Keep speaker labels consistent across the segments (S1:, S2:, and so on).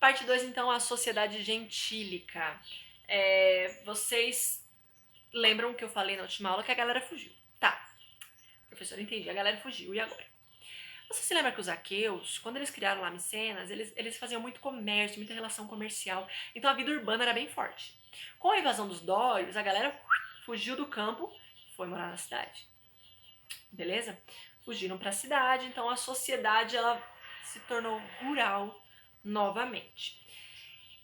S1: Parte 2, então, a sociedade gentílica. Vocês lembram que eu falei na última aula que a galera fugiu? Tá, professor, entendi, a galera fugiu, e agora? Você se lembra que os aqueus, quando eles criaram lá Micenas, eles faziam muito comércio, muita relação comercial, então a vida urbana era bem forte. Com a invasão dos dórios, a galera fugiu do campo e foi morar na cidade. Beleza? Fugiram para a cidade, então a sociedade ela se tornou rural novamente.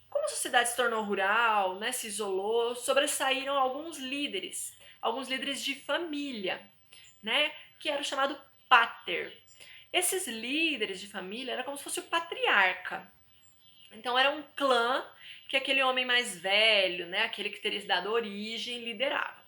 S1: Como a sociedade se tornou rural, né, se isolou, sobressaíram alguns líderes de família, né, que era o chamado pater. Esses líderes de família era como se fosse o patriarca. Então era um clã que aquele homem mais velho, né, aquele que teria dado origem, liderava.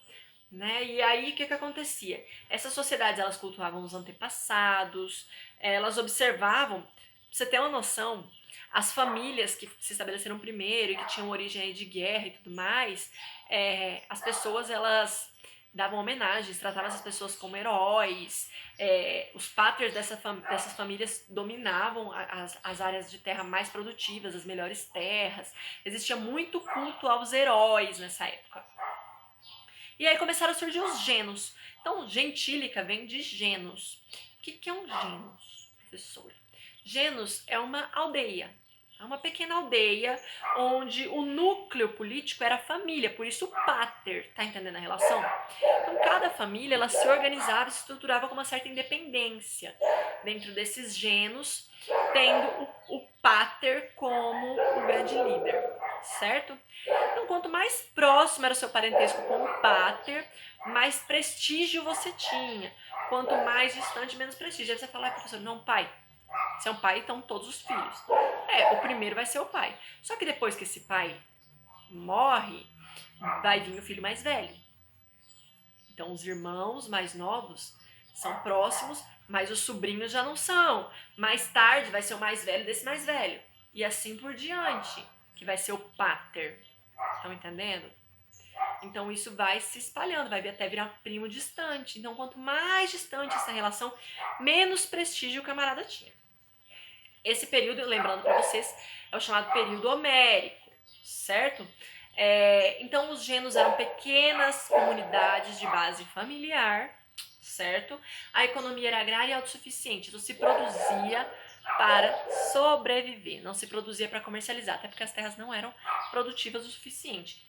S1: Né? E aí o que acontecia? Essas sociedades elas cultuavam os antepassados, elas observavam, pra você ter uma noção, as famílias que se estabeleceram primeiro e que tinham origem aí de guerra e tudo mais, as pessoas elas davam homenagens, tratavam essas pessoas como heróis, os patrias dessas famílias dominavam as áreas de terra mais produtivas, as melhores terras, existia muito culto aos heróis nessa época. E aí começaram a surgir os genos. Então, gentílica vem de genos. O que é um genos, professora? Genos é uma aldeia. É uma pequena aldeia onde o núcleo político era a família, por isso o pater, tá entendendo a relação? Então, cada família ela se organizava e se estruturava com uma certa independência. Dentro desses genos, tendo o pater como o grande líder, certo? Então, quanto mais próximo era o seu parentesco com o pater, mais prestígio você tinha. Quanto mais distante, menos prestígio. Aí você fala, professor, não, pai. Se é um pai, então todos os filhos. O primeiro vai ser o pai. Só que depois que esse pai morre, vai vir o filho mais velho. Então, os irmãos mais novos são próximos, mas os sobrinhos já não são. Mais tarde vai ser o mais velho desse mais velho. E assim por diante, que vai ser o pater. Estão entendendo? Então isso vai se espalhando, vai até virar primo distante. Então quanto mais distante essa relação, menos prestígio o camarada tinha. Esse período, lembrando para vocês, é o chamado período homérico, certo? Então os genos eram pequenas comunidades de base familiar, certo? A economia era agrária e autossuficiente, então se produzia para sobreviver, não se produzia para comercializar, até porque as terras não eram produtivas o suficiente.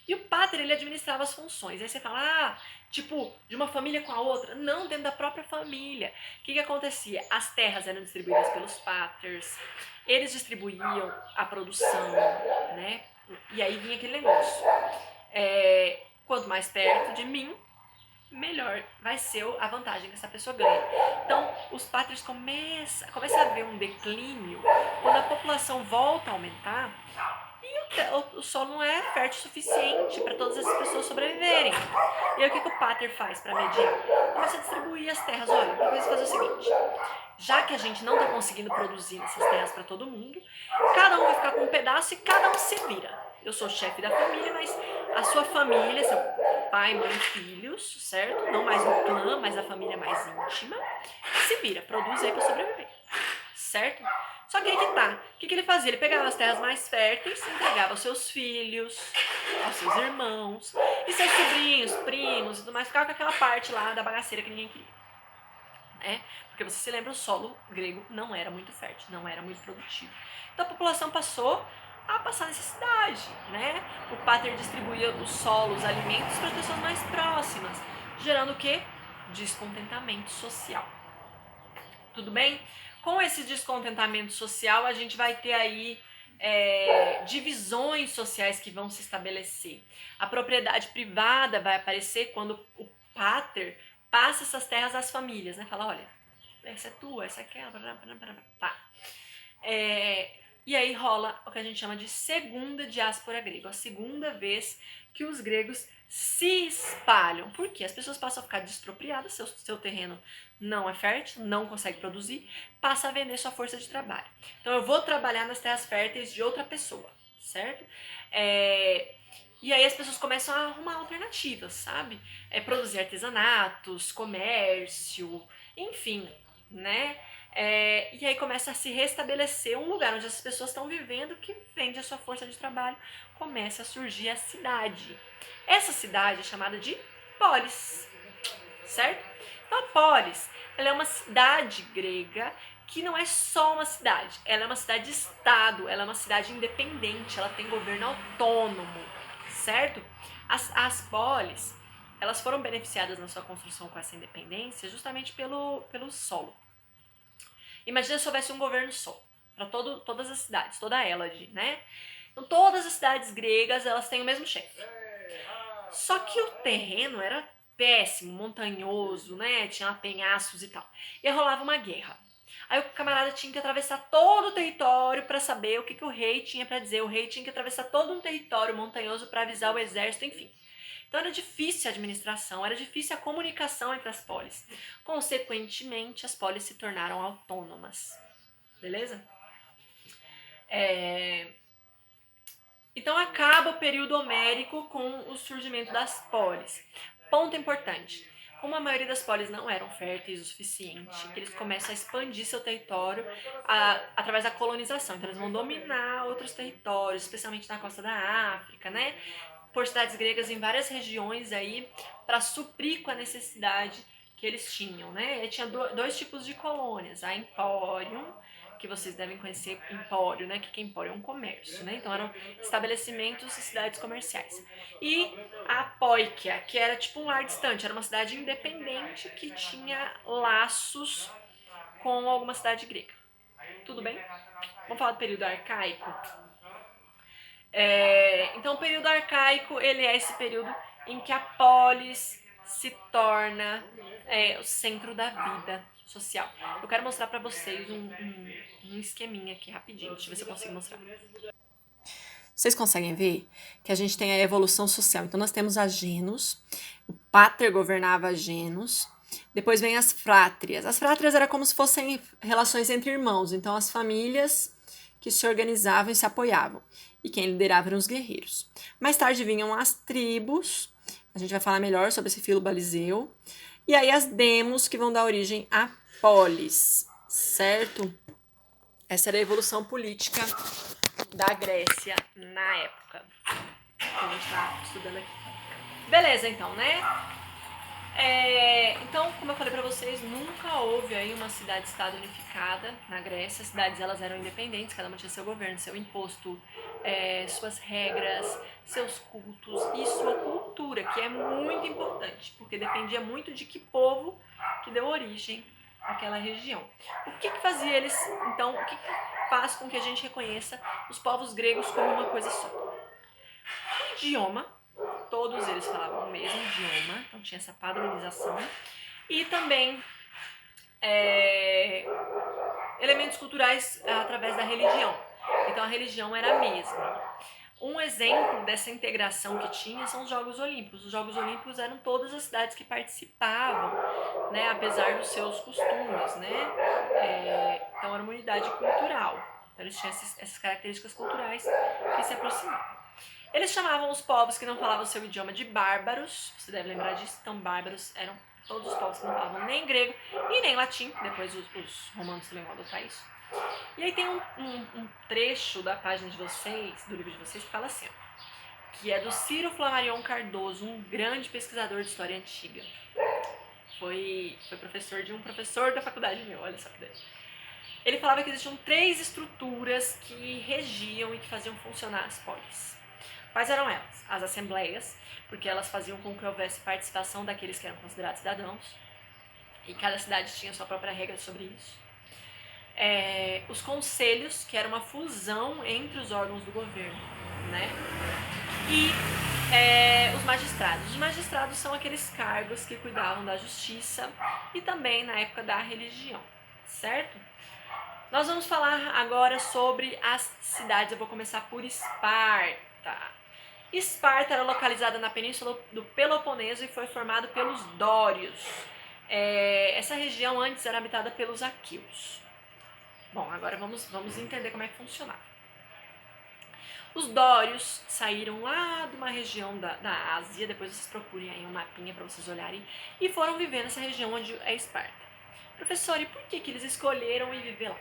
S1: E o pater, ele administrava as funções. Aí você fala, tipo, de uma família com a outra. Não, dentro da própria família. O que acontecia? As terras eram distribuídas pelos paters, eles distribuíam a produção, né? E aí vinha aquele negócio. Quanto mais perto de mim, melhor vai ser a vantagem que essa pessoa ganha. Então, os pátrios começam a ver um declínio quando a população volta a aumentar e o solo não é fértil o suficiente para todas essas pessoas sobreviverem. E aí o que o pater faz para mediar? Começa a distribuir as terras. Olha, então vamos fazer o seguinte, já que a gente não está conseguindo produzir essas terras para todo mundo, cada um vai ficar com um pedaço e cada um se vira. Eu sou o chefe da família, mas a sua família, seu pai, mãe, filhos, certo? Não mais um clã, mas a família mais íntima, se vira, produz aí para sobreviver, certo? Só que aí que tá. O que ele fazia? Ele pegava as terras mais férteis, entregava aos seus filhos, aos seus irmãos, e seus sobrinhos, primos e tudo mais, ficava com aquela parte lá da bagaceira que ninguém queria. Porque você se lembra, o solo grego não era muito fértil, não era muito produtivo. Então a população passou a passar necessidade, né? O pater distribuía os solos, os alimentos para as pessoas mais próximas, gerando o quê? Descontentamento social. Tudo bem? Com esse descontentamento social, a gente vai ter aí divisões sociais que vão se estabelecer. A propriedade privada vai aparecer quando o pater passa essas terras às famílias, né? Fala, olha, essa é tua, essa é aquela, tá. E aí rola o que a gente chama de segunda diáspora grega, a segunda vez que os gregos se espalham. Por quê? As pessoas passam a ficar despropriadas, seu terreno não é fértil, não consegue produzir, passa a vender sua força de trabalho. Então eu vou trabalhar nas terras férteis de outra pessoa, certo? E aí as pessoas começam a arrumar alternativas, sabe? Produzir artesanatos, comércio, enfim, né? E aí começa a se restabelecer um lugar onde as pessoas estão vivendo, que vende a sua força de trabalho, começa a surgir a cidade. Essa cidade é chamada de polis, certo? Então a polis, ela é uma cidade grega que não é só uma cidade, ela é uma cidade-estado, ela é uma cidade independente, ela tem governo autônomo, certo? As polis, elas foram beneficiadas na sua construção com essa independência justamente pelo solo. Imagina se houvesse um governo só, para todas as cidades, toda a Hélade, né? Então todas as cidades gregas, elas têm o mesmo chefe. Só que o terreno era péssimo, montanhoso, né? Tinha penhascos e tal. E aí rolava uma guerra. Aí o camarada tinha que atravessar todo o território para saber o que o rei tinha para dizer. O rei tinha que atravessar todo um território montanhoso para avisar o exército, enfim. Então era difícil a administração, era difícil a comunicação entre as polis. Consequentemente, as polis se tornaram autônomas. Beleza? Então acaba o período homérico com o surgimento das polis. Ponto importante. Como a maioria das polis não eram férteis o suficiente, eles começam a expandir seu território através da colonização. Então eles vão dominar outros territórios, especialmente na costa da África, né? Por cidades gregas em várias regiões aí, para suprir com a necessidade que eles tinham, né? E tinha dois tipos de colônias, a Emporium, que vocês devem conhecer, empório, né? Que é empório? É um comércio, né? Então eram estabelecimentos e cidades comerciais. E a Poikia, que era tipo um lar distante, era uma cidade independente que tinha laços com alguma cidade grega. Tudo bem? Vamos falar do período arcaico? Então o período arcaico, ele é esse período em que a polis se torna o centro da vida social. Eu quero mostrar pra vocês um esqueminha aqui rapidinho, deixa eu ver se eu consigo mostrar. Vocês conseguem ver que a gente tem a evolução social. Então nós temos a genus, o pater governava a genus, depois vem as frátrias. As frátrias era como se fossem relações entre irmãos, então as famílias que se organizavam e se apoiavam. E quem liderava eram os guerreiros. Mais tarde vinham as tribos, a gente vai falar melhor sobre esse filo baliseu. E aí as demos, que vão dar origem a polis, certo? Essa era a evolução política da Grécia na época que a gente tá estudando aqui. Beleza, então, né? Então, como eu falei pra vocês, nunca houve aí uma cidade-estado unificada na Grécia. As cidades, elas eram independentes, cada uma tinha seu governo, seu imposto, suas regras, seus cultos e sua cultura, que é muito importante, porque dependia muito de que povo que deu origem àquela região. O que fazia eles, então, o que faz com que a gente reconheça os povos gregos como uma coisa só? O idioma. Todos eles falavam o mesmo idioma, então tinha essa padronização. E também elementos culturais através da religião. Então a religião era a mesma. Um exemplo dessa integração que tinha são os Jogos Olímpicos. Os Jogos Olímpicos eram todas as cidades que participavam, né, apesar dos seus costumes, né? Então era uma unidade cultural. Então eles tinham essas características culturais que se aproximavam. Eles chamavam os povos que não falavam o seu idioma de bárbaros, você deve lembrar disso, então bárbaros eram todos os povos que não falavam nem grego e nem latim, depois os romanos também vão adotar isso. E aí tem um trecho da página de vocês, do livro de vocês, que fala assim, que é do Ciro Flamarion Cardoso, um grande pesquisador de história antiga. Foi professor de um professor da faculdade meu, olha só que daí. Ele falava que existiam 3 estruturas que regiam e que faziam funcionar as polis. Quais eram elas? As assembleias, porque elas faziam com que houvesse participação daqueles que eram considerados cidadãos, e cada cidade tinha sua própria regra sobre isso. Os conselhos, que era uma fusão entre os órgãos do governo, né? E os magistrados. Os magistrados são aqueles cargos que cuidavam da justiça e também na época da religião, certo? Nós vamos falar agora sobre as cidades. Eu vou começar por Esparta. Esparta era localizada na península do Peloponeso e foi formada pelos dórios. Essa região antes era habitada pelos aqueus. Bom, agora vamos entender como é que funcionava. Os dórios saíram lá de uma região da Ásia, depois vocês procurem aí um mapinha para vocês olharem, e foram viver nessa região onde é Esparta. Professor, e por que eles escolheram ir viver lá?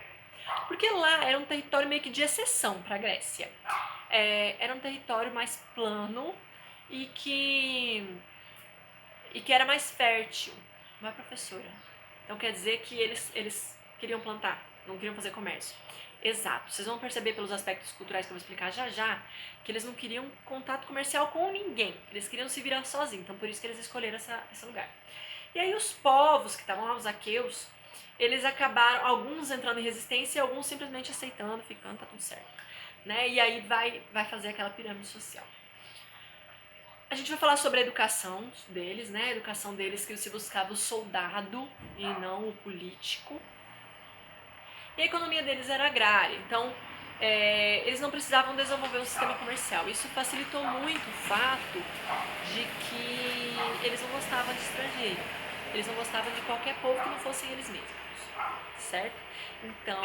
S1: Porque lá era um território meio que de exceção para a Grécia. Era um território mais plano e que era mais fértil. Não é, professora? Então quer dizer que eles queriam plantar, não queriam fazer comércio. Exato. Vocês vão perceber pelos aspectos culturais que eu vou explicar já já, que eles não queriam contato comercial com ninguém. Eles queriam se virar sozinhos. Então por isso que eles escolheram esse lugar. E aí os povos que estavam lá, os aqueus, eles acabaram, alguns entrando em resistência e alguns simplesmente aceitando, ficando, tá tudo certo. Né? E aí vai fazer aquela pirâmide social. A gente vai falar sobre a educação deles, né? A educação deles que se buscava o soldado e não o político. E a economia deles era agrária, então eles não precisavam desenvolver um sistema comercial. Isso facilitou muito o fato de que eles não gostavam de estrangeiro. Eles não gostavam de qualquer povo que não fossem eles mesmos, certo? Então,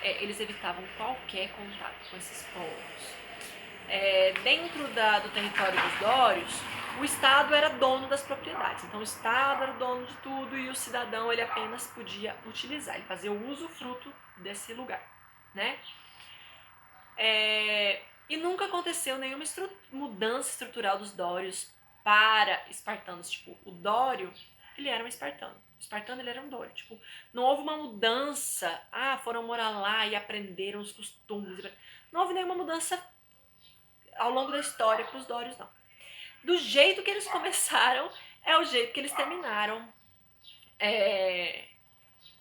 S1: eles evitavam qualquer contato com esses povos. Dentro do território dos dórios, o Estado era dono das propriedades. Então, o Estado era dono de tudo e o cidadão ele apenas podia utilizar, ele fazia o usufruto desse lugar, né? E nunca aconteceu nenhuma mudança estrutural dos dórios para espartanos. Tipo, o dório, ele era um espartano. O espartano, ele era um dório. Tipo, não houve uma mudança. Foram morar lá e aprenderam os costumes. Não houve nenhuma mudança ao longo da história para os dórios, não. Do jeito que eles começaram, é o jeito que eles terminaram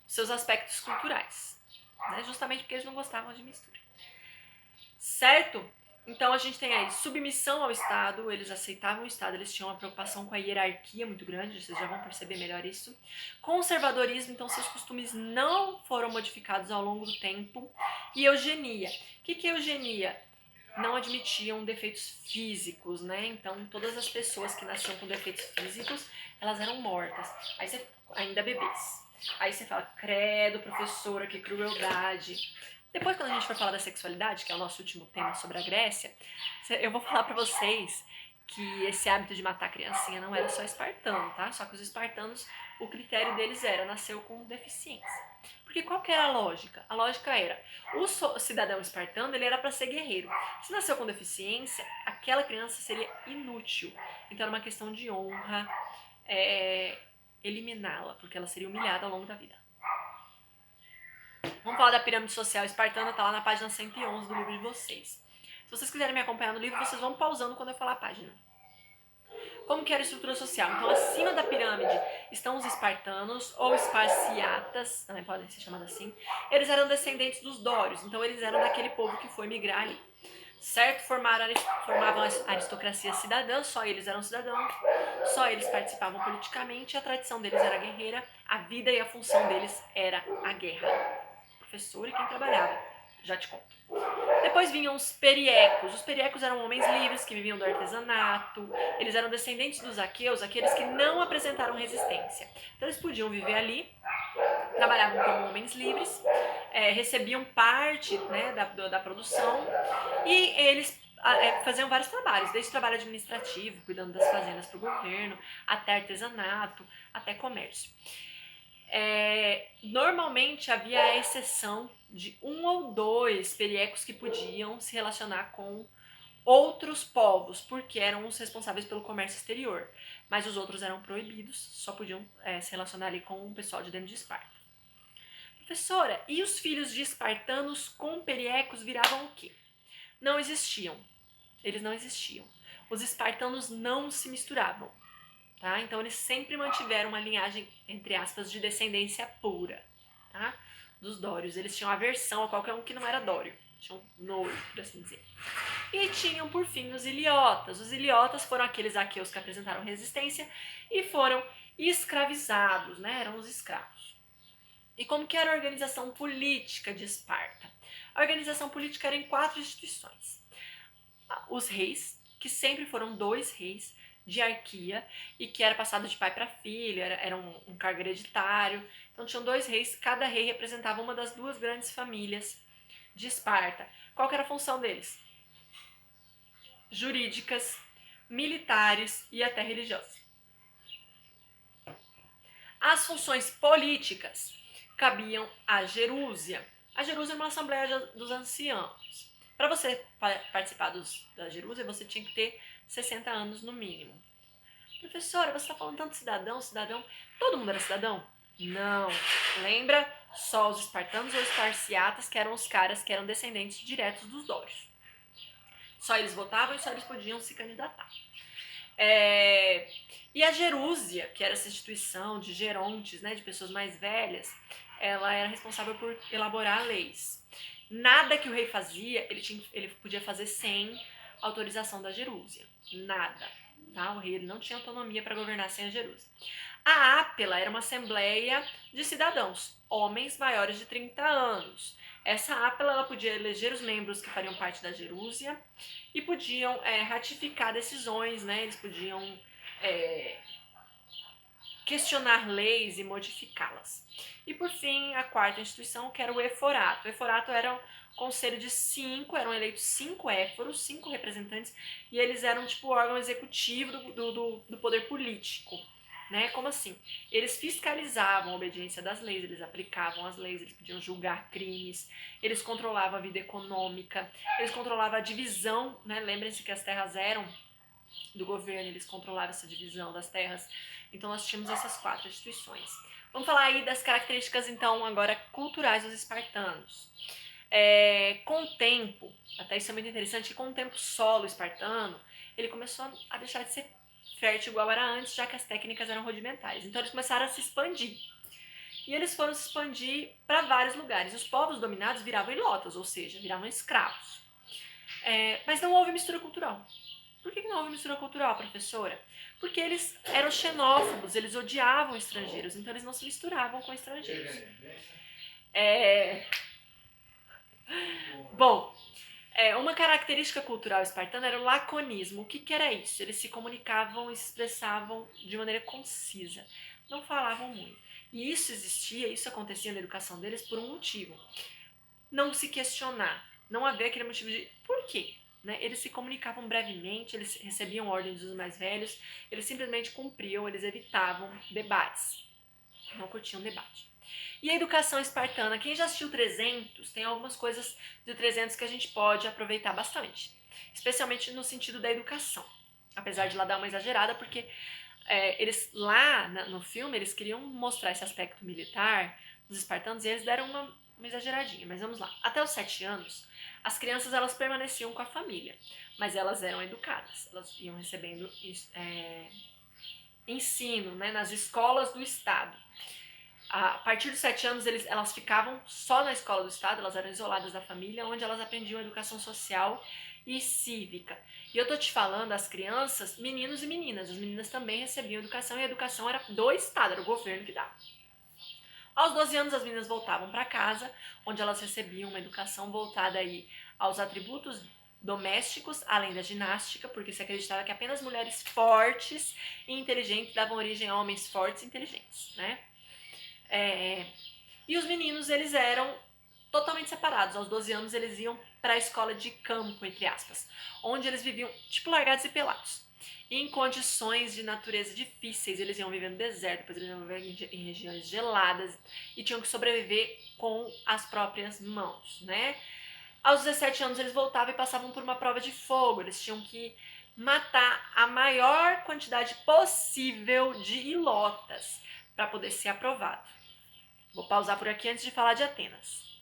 S1: seus aspectos culturais. Né? Justamente porque eles não gostavam de mistura. Certo? Então a gente tem aí submissão ao Estado, eles aceitavam o Estado, eles tinham uma preocupação com a hierarquia muito grande, vocês já vão perceber melhor isso. Conservadorismo, então seus costumes não foram modificados ao longo do tempo. E eugenia. O que é eugenia? Não admitiam defeitos físicos, né? Então todas as pessoas que nasciam com defeitos físicos, elas eram mortas. Aí você, ainda bebês. Aí você fala, credo, professora, que crueldade. Depois, quando a gente for falar da sexualidade, que é o nosso último tema sobre a Grécia, eu vou falar pra vocês que esse hábito de matar criancinha não era só espartano, tá? Só que os espartanos, o critério deles era, nasceu com deficiência. Porque qual que era a lógica? A lógica era, o cidadão espartano, ele era para ser guerreiro. Se nasceu com deficiência, aquela criança seria inútil. Então era uma questão de honra eliminá-la, porque ela seria humilhada ao longo da vida. Vamos falar da pirâmide social espartana, tá lá na página 111 do livro de vocês. Se vocês quiserem me acompanhar no livro, vocês vão pausando quando eu falar a página. Como que era a estrutura social? Então, acima da pirâmide estão os espartanos, ou esparciatas, também podem ser chamados assim. Eles eram descendentes dos dórios, então eles eram daquele povo que foi migrar ali. Certo? Formavam a aristocracia cidadã, só eles eram cidadãos, só eles participavam politicamente, a tradição deles era guerreira, a vida e a função deles era a guerra. Professor e quem trabalhava, já te conto. Depois vinham os periecos. Os periecos eram homens livres que viviam do artesanato. Eles eram descendentes dos aqueus, aqueles que não apresentaram resistência. Então eles podiam viver ali, trabalhavam como homens livres, recebiam parte, né, da produção e eles faziam vários trabalhos, desde trabalho administrativo, cuidando das fazendas para o governo, até artesanato, até comércio. Normalmente havia a exceção de um ou dois periecos que podiam se relacionar com outros povos, porque eram os responsáveis pelo comércio exterior, mas os outros eram proibidos, só podiam se relacionar ali com o pessoal de dentro de Esparta. Professora, e os filhos de espartanos com periecos viravam o quê? Não existiam. Eles não existiam. Os espartanos não se misturavam. Tá? Então eles sempre mantiveram uma linhagem, entre aspas, de descendência pura, tá? Dos dórios. Eles tinham aversão a qualquer um que não era dório. Tinham nojo, por assim dizer. E tinham, por fim, os iliotas. Os iliotas foram aqueles aqueus que apresentaram resistência e foram escravizados, né? Eram os escravos. E como que era a organização política de Esparta? A organização política era em 4 instituições. Os reis, que sempre foram 2 reis, diarquia, e que era passado de pai para filho, era um cargo hereditário. Então tinham 2 reis, cada rei representava uma das 2 grandes famílias de Esparta. Qual que era a função deles? Jurídicas, militares e até religiosas. As funções políticas cabiam a Gerúsia. A Gerúsia era uma assembleia dos anciãos. Para você participar da Gerúsia, você tinha que ter 60 anos no mínimo. Professora, você está falando tanto de cidadão. Todo mundo era cidadão? Não. Lembra? Só os espartanos ou esparciatas, que eram os caras que eram descendentes diretos dos dórios. Só eles votavam e só eles podiam se candidatar. E a Gerúsia, que era essa instituição de gerontes, né, de pessoas mais velhas, ela era responsável por elaborar leis. Nada que o rei fazia, ele podia fazer sem autorização da Gerúsia. Nada. Tá? O rei não tinha autonomia para governar sem a Gerúsia. A Ápela era uma assembleia de cidadãos, homens maiores de 30 anos. Essa Ápela ela podia eleger os membros que fariam parte da Gerúsia e podiam ratificar decisões, né? Eles podiam questionar leis e modificá-las. E por fim, a quarta instituição, que era o Eforato. O Eforato era um conselho de 5, eram eleitos 5 éforos, 5 representantes, e eles eram tipo o órgão executivo do poder político. Né? Como assim? Eles fiscalizavam a obediência das leis, eles aplicavam as leis, eles podiam julgar crimes, eles controlavam a vida econômica, eles controlavam a divisão, né? Lembrem-se que as terras eram do governo, eles controlavam essa divisão das terras. Então nós tínhamos essas 4 instituições. Vamos falar aí das características, então, agora culturais dos espartanos. Com o tempo, até isso é muito interessante, que com o tempo o solo espartano, ele começou a deixar de ser fértil igual era antes, já que as técnicas eram rudimentares. Então eles começaram a se expandir. E eles foram se expandir para vários lugares. Os povos dominados viravam ilotas, ou seja, viravam escravos. Mas não houve mistura cultural. Por que não houve mistura cultural, professora? Porque eles eram xenófobos, eles odiavam estrangeiros, então eles não se misturavam com estrangeiros. Bom, uma característica cultural espartana era o laconismo. O que era isso? Eles se comunicavam e se expressavam de maneira concisa, não falavam muito. E isso acontecia na educação deles por um motivo. Não se questionar, não haver aquele motivo de por quê? Né? Eles se comunicavam brevemente, eles recebiam ordens dos mais velhos, eles simplesmente cumpriam, eles evitavam debates, não curtiam debate. E a educação espartana, quem já assistiu 300, tem algumas coisas de 300 que a gente pode aproveitar bastante, especialmente no sentido da educação, apesar de lá dar uma exagerada, porque eles lá no filme, eles queriam mostrar esse aspecto militar dos espartanos e eles deram uma exageradinha, mas vamos lá. Até os 7 anos, as crianças elas permaneciam com a família, mas elas eram educadas, elas iam recebendo ensino, né, nas escolas do Estado. A partir dos 7 anos, elas ficavam só na escola do Estado, elas eram isoladas da família, onde elas aprendiam educação social e cívica. E eu tô te falando, as crianças, meninos e meninas, as meninas também recebiam educação e a educação era do Estado, era o governo que dava. Aos 12 anos, as meninas voltavam para casa, onde elas recebiam uma educação voltada aí aos atributos domésticos, além da ginástica, porque se acreditava que apenas mulheres fortes e inteligentes davam origem a homens fortes e inteligentes, né? E os meninos, eles eram totalmente separados. Aos 12 anos, eles iam para a escola de campo, entre aspas, onde eles viviam, tipo, largados e pelados. E em condições de natureza difíceis, eles iam viver no deserto, depois eles iam viver em regiões geladas e tinham que sobreviver com as próprias mãos, né? Aos 17 anos, eles voltavam e passavam por uma prova de fogo. Eles tinham que matar a maior quantidade possível de ilotas para poder ser aprovado. Vou pausar por aqui antes de falar de Atenas.